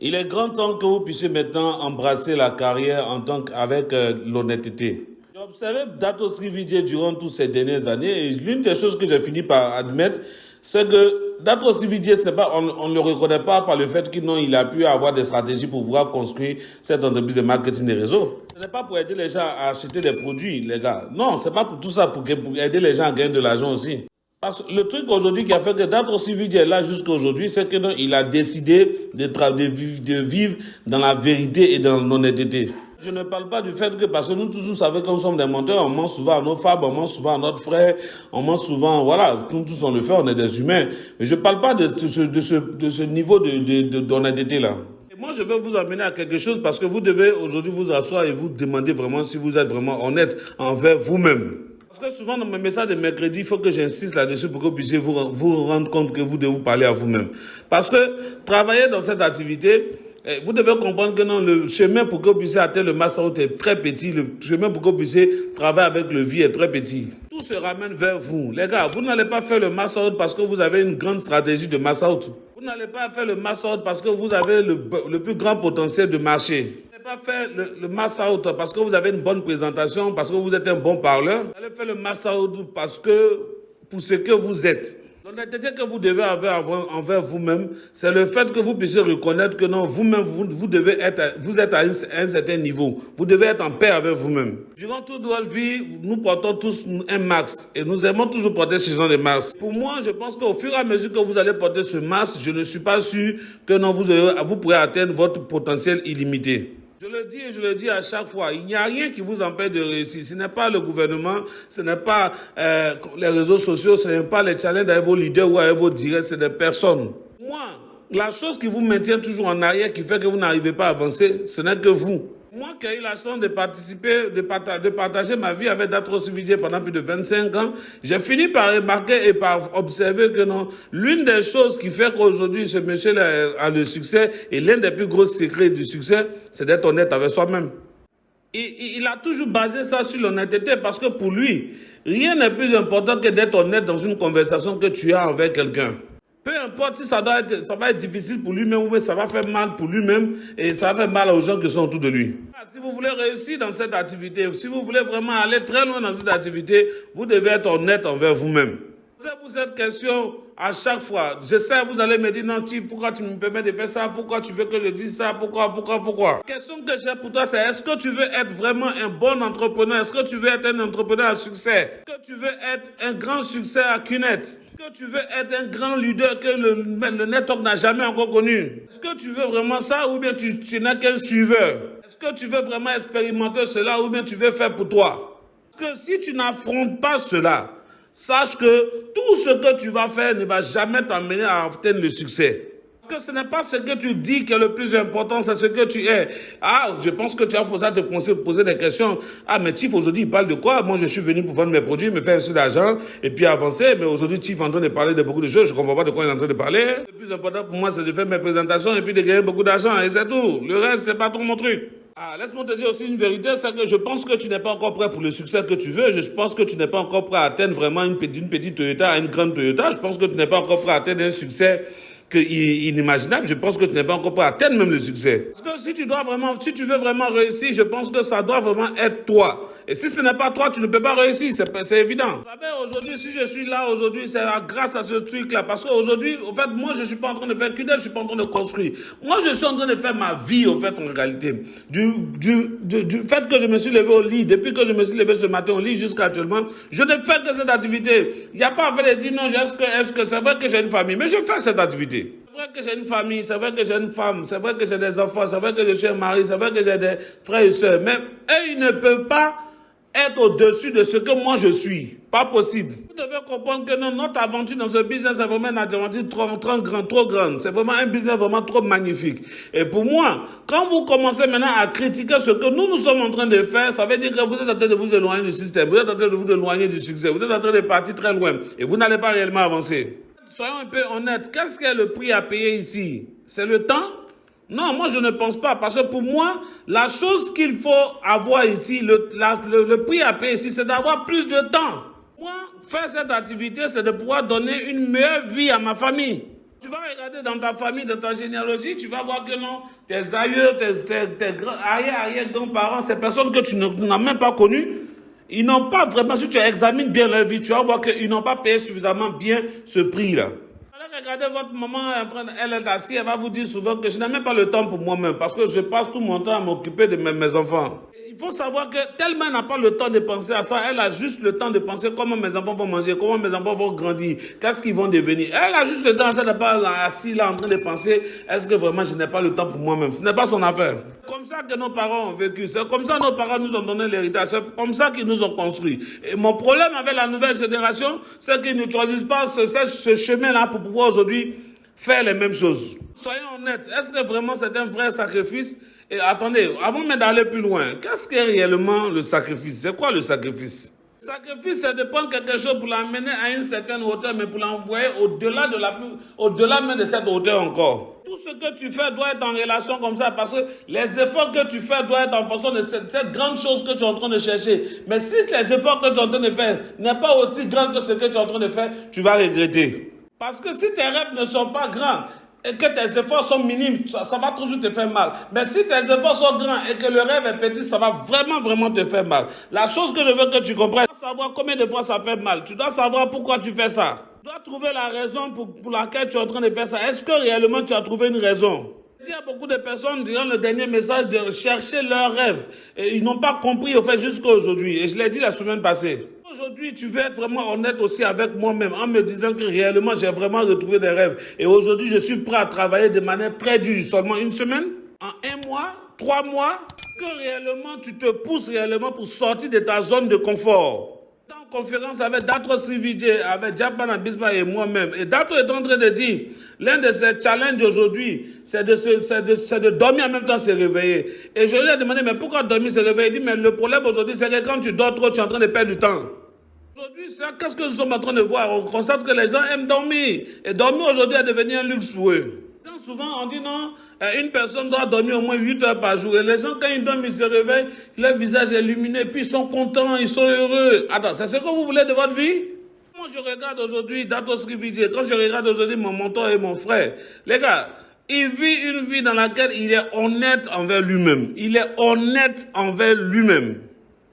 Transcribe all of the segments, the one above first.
Il est grand temps que vous puissiez maintenant embrasser la carrière avec l'honnêteté. J'ai observé Dato Sri Vijay durant toutes ces dernières années et l'une des choses que j'ai fini par admettre, c'est que Dato Sri Vijay, on ne le reconnaît pas par le fait qu'il a pu avoir des stratégies pour pouvoir construire cette entreprise de marketing des réseaux. Ce n'est pas pour aider les gens à acheter des produits, les gars. Non, c'est pas pour tout ça, pour aider les gens à gagner de l'argent aussi. Parce que le truc aujourd'hui qui a fait que Dato Sri Vijay est là jusqu'à aujourd'hui, c'est qu'il a décidé de vivre dans la vérité et dans l'honnêteté. Je ne parle pas du fait que, parce que nous tous, nous savons que nous sommes des menteurs, on ment souvent à nos femmes, on ment souvent à notre frère, on ment souvent, voilà, nous tous on le fait, on est des humains. Mais je ne parle pas de ce niveau d'honnêteté là. Et moi, je vais vous amener à quelque chose parce que vous devez aujourd'hui vous asseoir et vous demander vraiment si vous êtes vraiment honnête envers vous-même. Parce que souvent dans mes messages de mercredi, il faut que j'insiste là-dessus pour que vous puissiez vous rendre compte que vous devez vous parler à vous-même. Parce que travailler dans cette activité, vous devez comprendre que non, le chemin pour que vous puissiez atteindre le master est très petit. Le chemin pour que vous puissiez travailler avec le vie est très petit. Tout se ramène vers vous. Les gars, vous n'allez pas faire le master parce que vous avez une grande stratégie de master. Vous n'allez pas faire le master parce que vous avez le plus grand potentiel de marché. Vous n'allez pas faire le mass out parce que vous avez une bonne présentation, parce que vous êtes un bon parleur. Vous allez faire le mass out parce que pour ce que vous êtes. L'honnêteté que vous devez avoir envers vous-même, c'est le fait que vous puissiez reconnaître que non, vous-même, vous êtes à un certain niveau. Vous devez être en paix avec vous-même. Durant toute notre vie, nous portons tous un masque et nous aimons toujours porter ce genre de masque. Pour moi, je pense qu'au fur et à mesure que vous allez porter ce masque, je ne suis pas sûr que non, vous pourrez atteindre votre potentiel illimité. Je le dis et je le dis à chaque fois, il n'y a rien qui vous empêche de réussir. Ce n'est pas le gouvernement, ce n'est pas les réseaux sociaux, ce n'est pas les challenges avec vos leaders ou avec vos directs, c'est des personnes. Moi, la chose qui vous maintient toujours en arrière, qui fait que vous n'arrivez pas à avancer, ce n'est que vous. Moi qui ai eu la chance de participer, de partager ma vie avec Dato Sri Vijay pendant plus de 25 ans, j'ai fini par remarquer et par observer que non, l'une des choses qui fait qu'aujourd'hui ce monsieur a le succès et l'un des plus gros secrets du succès, c'est d'être honnête avec soi-même. Il a toujours basé ça sur l'honnêteté parce que pour lui, rien n'est plus important que d'être honnête dans une conversation que tu as avec quelqu'un. Peu importe si ça va être difficile pour lui-même ou ça va faire mal pour lui-même et ça va faire mal aux gens qui sont autour de lui. Si vous voulez réussir dans cette activité, si vous voulez vraiment aller très loin dans cette activité, vous devez être honnête envers vous-même. Posez-vous cette question à chaque fois. Je sais, vous allez me dire, non, pourquoi tu me permets de faire ça? Pourquoi tu veux que je dise ça? Pourquoi? La question que j'ai pour toi, c'est est-ce que tu veux être vraiment un bon entrepreneur? Est-ce que tu veux être un entrepreneur à succès? Est-ce que tu veux être un grand succès à Cunet? Est-ce que tu veux être un grand leader que le network n'a jamais encore connu? Est-ce que tu veux vraiment ça ou bien tu n'es qu'un suiveur? Est-ce que tu veux vraiment expérimenter cela ou bien tu veux faire pour toi? Parce que si tu n'affrontes pas cela, sache que tout ce que tu vas faire ne va jamais t'amener à atteindre le succès. Parce que ce n'est pas ce que tu dis qui est le plus important, c'est ce que tu es. Ah, je pense que tu as posé à te poser des questions. Ah, mais Tiff, aujourd'hui, il parle de quoi? Moi, je suis venu pour vendre mes produits, me faire un peu d'argent et puis avancer. Mais aujourd'hui, Tiff est en train de parler de beaucoup de choses. Je ne comprends pas de quoi il est en train de parler. Le plus important pour moi, c'est de faire mes présentations et puis de gagner beaucoup d'argent. Et c'est tout. Le reste, c'est pas trop mon truc. Ah, laisse-moi te dire aussi une vérité, c'est que je pense que tu n'es pas encore prêt pour le succès que tu veux. Je pense que tu n'es pas encore prêt à atteindre vraiment une petite Toyota à une grande Toyota. Je pense que tu n'es pas encore prêt à atteindre un succès inimaginable. Je pense que tu n'es pas encore prêt à atteindre même le succès. Parce que si tu veux vraiment réussir, je pense que ça doit vraiment être toi. Et si ce n'est pas toi, tu ne peux pas réussir, c'est évident. Vous savez, aujourd'hui, si je suis là aujourd'hui, c'est grâce à ce truc-là. Parce qu'aujourd'hui, en fait, moi, je ne suis pas en train de faire qu'une, je ne suis pas en train de construire. Moi, je suis en train de faire ma vie, en fait, en réalité. Du fait que je me suis levé au lit, depuis que je me suis levé ce matin au lit jusqu'à actuellement, je ne fais que cette activité. Il n'y a pas à faire de dire non, est-ce que c'est vrai que j'ai une famille, mais je fais cette activité. C'est vrai que j'ai une famille, c'est vrai que j'ai une femme, c'est vrai que j'ai des enfants, c'est vrai que je suis un mari, c'est vrai que j'ai des frères et sœurs, mais eux, ils ne peuvent pas être au-dessus de ce que moi je suis. Pas possible. Vous devez comprendre que notre aventure dans ce business est vraiment une aventure trop grande. C'est vraiment un business vraiment trop magnifique. Et pour moi, quand vous commencez maintenant à critiquer ce que nous sommes en train de faire, ça veut dire que vous êtes en train de vous éloigner du système, vous êtes en train de vous éloigner du succès, vous êtes en train de partir très loin et vous n'allez pas réellement avancer. Soyons un peu honnêtes. Qu'est-ce qu'est le prix à payer ici? C'est le temps? Non, moi je ne pense pas, parce que pour moi, la chose qu'il faut avoir ici, le prix à payer ici, c'est d'avoir plus de temps. Moi, faire cette activité, c'est de pouvoir donner une meilleure vie à ma famille. Tu vas regarder dans ta famille, dans ta généalogie, tu vas voir que non, tes aïeux, tes arrière-grands-parents, ces personnes que tu n'as même pas connues, ils n'ont pas vraiment, si tu examines bien leur vie, tu vas voir qu'ils n'ont pas payé suffisamment bien ce prix-là. Regardez votre maman, elle est assise, elle va vous dire souvent que je n'ai même pas le temps pour moi-même parce que je passe tout mon temps à m'occuper de mes enfants. Il faut savoir que tellement elle n'a pas le temps de penser à ça, elle a juste le temps de penser comment mes enfants vont manger, comment mes enfants vont grandir, qu'est-ce qu'ils vont devenir. Elle a juste le temps, elle n'est pas assise là en train de penser, est-ce que vraiment je n'ai pas le temps pour moi-même. Ce n'est pas son affaire. C'est comme ça que nos parents ont vécu, c'est comme ça que nos parents nous ont donné l'héritage, c'est comme ça qu'ils nous ont construit. Et mon problème avec la nouvelle génération, c'est qu'ils n'utilisent pas ce chemin-là pour pouvoir aujourd'hui faire les mêmes choses. Soyons honnêtes, est-ce que vraiment c'est un vrai sacrifice? Et attendez, avant même d'aller plus loin, qu'est-ce qu'est réellement le sacrifice? C'est quoi le sacrifice? Le sacrifice, c'est de prendre quelque chose pour l'amener à une certaine hauteur, mais pour l'envoyer au-delà même de cette hauteur encore. Tout ce que tu fais doit être en relation comme ça, parce que les efforts que tu fais doivent être en fonction de cette grande chose que tu es en train de chercher. Mais si les efforts que tu es en train de faire n'est pas aussi grand que ce que tu es en train de faire, tu vas regretter. Parce que si tes rêves ne sont pas grands, et que tes efforts sont minimes, ça va toujours te faire mal. Mais si tes efforts sont grands et que le rêve est petit, ça va vraiment te faire mal. La chose que je veux que tu comprennes, tu dois savoir combien de fois ça fait mal. Tu dois savoir pourquoi tu fais ça. Tu dois trouver la raison pour laquelle tu es en train de faire ça. Est-ce que réellement tu as trouvé une raison? Il y a beaucoup de personnes, durant le dernier message, de chercher leurs rêves. Et ils n'ont pas compris, au fait, jusqu'à aujourd'hui. Et je l'ai dit la semaine passée. Aujourd'hui, tu veux être vraiment honnête aussi avec moi-même en me disant que réellement, j'ai vraiment retrouvé des rêves. Et aujourd'hui, je suis prêt à travailler de manière très dure. Seulement une semaine, en 1 mois, 3 mois, que réellement, tu te pousses réellement pour sortir de ta zone de confort. En conférence avec Dato Srivijay, avec Japan Abisma et moi-même. Et Dato est en train de dire, l'un de ses challenges aujourd'hui, c'est de dormir en même temps se réveiller. Et je lui ai demandé, mais pourquoi dormir se réveiller? Il dit, mais le problème aujourd'hui, c'est que quand tu dors trop, tu es en train de perdre du temps. Aujourd'hui, qu'est-ce que nous sommes en train de voir? On constate que les gens aiment dormir. Et dormir aujourd'hui est devenu un luxe pour eux. Souvent, on dit non, une personne doit dormir au moins 8 heures par jour. Et les gens, quand ils dorment, ils se réveillent, leur visage est illuminé, puis ils sont contents, ils sont heureux. Attends, c'est ce que vous voulez de votre vie? Moi, je regarde aujourd'hui Dato Srivijay, quand je regarde aujourd'hui mon mentor et mon frère, les gars, il vit une vie dans laquelle il est honnête envers lui-même. Il est honnête envers lui-même.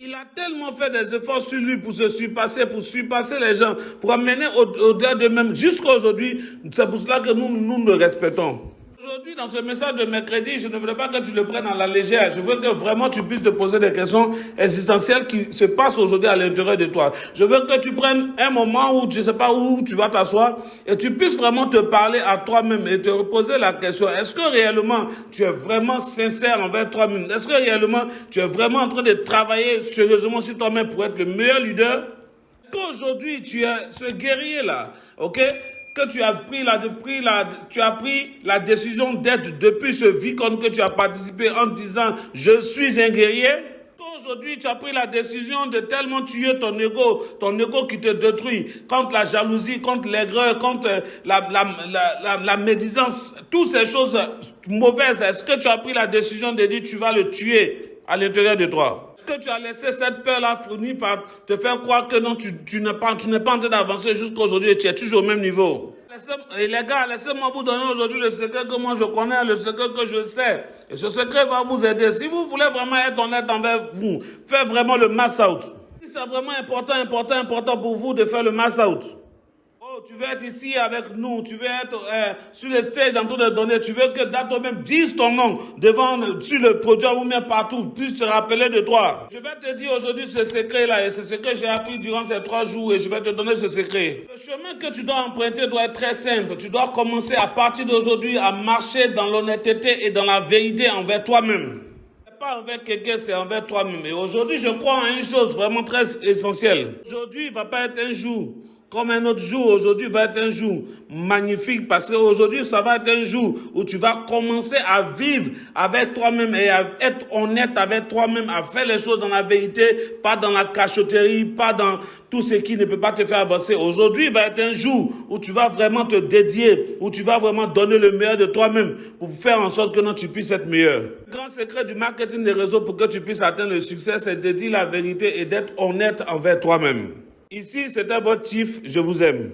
Il a tellement fait des efforts sur lui pour se surpasser, pour surpasser les gens, pour amener au-delà d'eux-mêmes. Jusqu'à aujourd'hui, c'est pour cela que nous le respectons. Aujourd'hui, dans ce message de mercredi, je ne voudrais pas que tu le prennes à la légère. Je veux que vraiment tu puisses te poser des questions existentielles qui se passent aujourd'hui à l'intérieur de toi. Je veux que tu prennes un moment où je ne sais pas où tu vas t'asseoir et tu puisses vraiment te parler à toi-même et te reposer la question. Est-ce que réellement tu es vraiment sincère envers toi-même? Est-ce que réellement tu es vraiment en train de travailler sérieusement sur toi-même pour être le meilleur leader? Est-ce qu'aujourd'hui tu es ce guerrier-là, ok? Que tu as pris la décision d'être depuis ce Vicon que tu as participé en disant « Je suis un guerrier ». Aujourd'hui, tu as pris la décision de tellement tuer ton ego qui te détruit, contre la jalousie, contre l'aigreur, contre la médisance, toutes ces choses mauvaises. Est-ce que tu as pris la décision de dire « Tu vas le tuer » à l'intérieur de toi? Est-ce que tu as laissé cette peur-là finir par te faire croire que non, tu n'es pas en train d'avancer jusqu'à aujourd'hui et tu es toujours au même niveau? Et les gars, laissez-moi vous donner aujourd'hui le secret que moi je connais, le secret que je sais. Et ce secret va vous aider. Si vous voulez vraiment être honnête envers vous, faites vraiment le mass out. Si c'est vraiment important pour vous de faire le mass out. Tu veux être ici avec nous, tu veux être sur le stage en train de donner, tu veux que Dato même dise ton nom sur le podium ou même partout, puisse te rappeler de toi. Je vais te dire aujourd'hui ce secret-là, et c'est ce que j'ai appris durant ces 3 jours, et je vais te donner ce secret. Le chemin que tu dois emprunter doit être très simple. Tu dois commencer à partir d'aujourd'hui à marcher dans l'honnêteté et dans la vérité envers toi-même. pas envers quelqu'un, c'est envers toi-même. Et aujourd'hui, je crois en une chose vraiment très essentielle. Aujourd'hui, il ne va pas être un jour comme un autre jour. Aujourd'hui va être un jour magnifique parce qu'aujourd'hui, ça va être un jour où tu vas commencer à vivre avec toi-même et à être honnête avec toi-même, à faire les choses dans la vérité, pas dans la cachotterie, pas dans tout ce qui ne peut pas te faire avancer. Aujourd'hui va être un jour où tu vas vraiment te dédier, où tu vas vraiment donner le meilleur de toi-même pour faire en sorte que non, tu puisses être meilleur. Le grand secret du marketing des réseaux pour que tu puisses atteindre le succès, c'est de dire la vérité et d'être honnête envers toi-même. Ici, c'était votre chief, je vous aime.